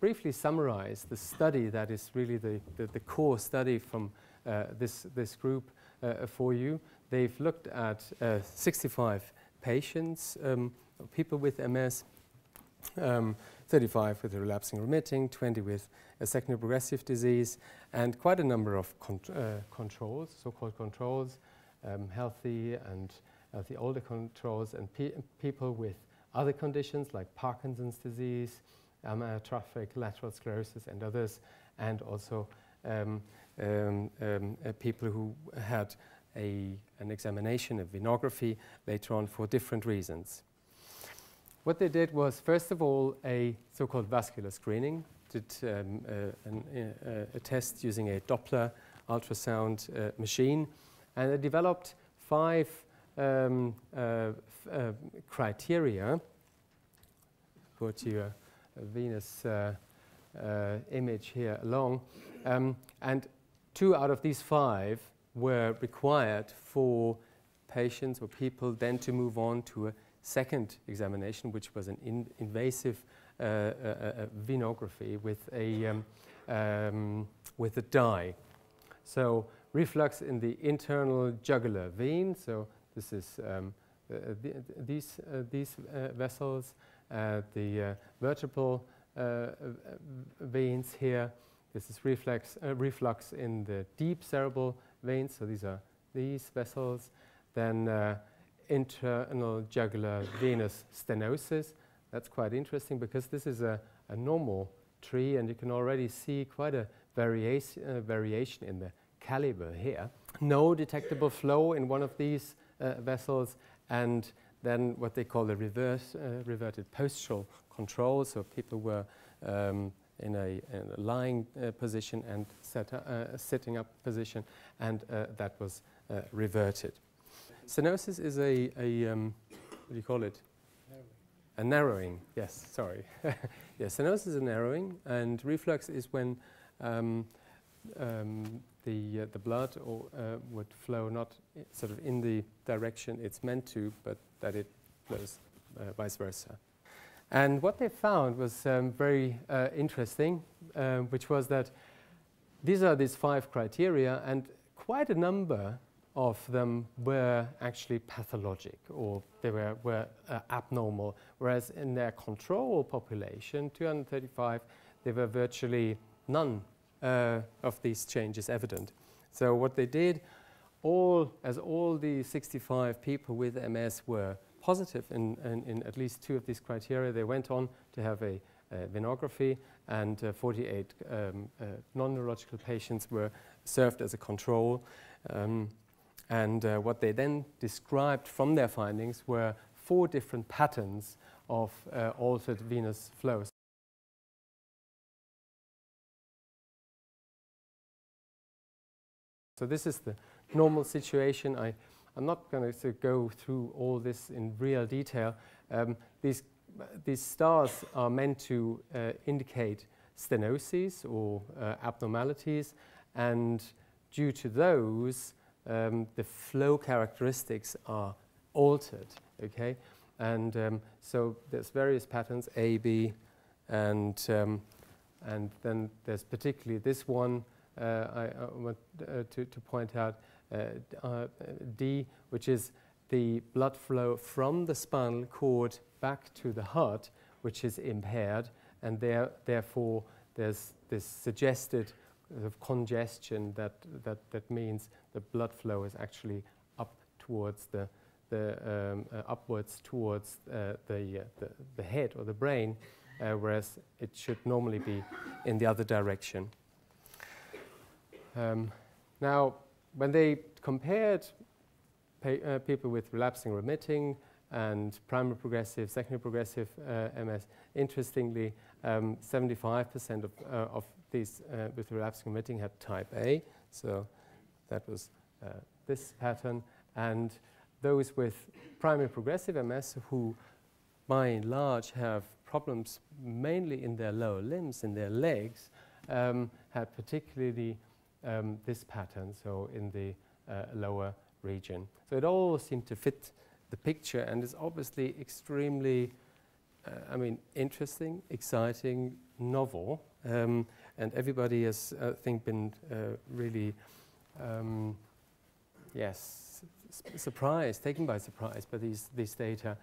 Briefly summarize the study that is really the core study from this group for you. They've looked at 65 patients, people with MS, 35 with relapsing remitting, 20 with a secondary progressive disease, and quite a number of controls, so-called controls, healthy and the older controls, and people with other conditions like Parkinson's disease, amyotrophic lateral sclerosis and others, and also people who had an examination, a venography later on for different reasons. What they did was, first of all, a so-called vascular screening, did a test using a Doppler ultrasound machine, and they developed 5 criteria. Put you a venous image here along, and 2 out of these 5 were required for patients or people then to move on to a second examination, which was an invasive venography with a dye. So reflux in the internal jugular vein. So this is these vessels, the vertebral veins here. This is reflux in the deep cerebral veins. So these are these vessels. Then internal jugular venous stenosis. That's quite interesting because this is a normal tree, and you can already see quite a variation in the caliber here. No detectable flow in one of these vessels, and then what they call the reverted postural control. So people were in a lying position and sitting up position, and that was reverted. Stenosis is a what do you call it? A narrowing, yes, sorry. Yes, stenosis is a narrowing, and reflux is when the blood would flow not sort of in the direction it's meant to, but that it flows vice versa. And what they found was very interesting, which was that these are these 5 criteria, and quite a number of them were actually pathologic, or they were abnormal, whereas in their control population, 235, there were virtually none of these changes evident. So what they did, as all the 65 people with MS were positive in at least 2 of these criteria, they went on to have a venography, and 48 non-neurological patients were served as a control. And what they then described from their findings were 4 different patterns of altered venous flows. So this is the normal situation. I'm not going to go through all this in real detail. These stars are meant to indicate stenoses or abnormalities, and due to those, the flow characteristics are altered, okay? And so there's various patterns, A, B, and then there's particularly this one I want to point out, D, which is the blood flow from the spinal cord back to the heart, which is impaired, and therefore there's this suggested of congestion that means the blood flow is actually up towards upwards towards the head or the brain, whereas it should normally be in the other direction. Now, when they compared people with relapsing remitting and primary progressive, secondary progressive MS, interestingly, 75% of these with relapsing remitting had type A, so that was this pattern, and those with primary progressive MS, who by and large have problems mainly in their lower limbs, in their legs, had particularly this pattern, so in the lower region. So it all seemed to fit the picture, and is obviously extremely, interesting, exciting, novel, and everybody has, I think, been really, yes, surprised, taken by surprise by these data.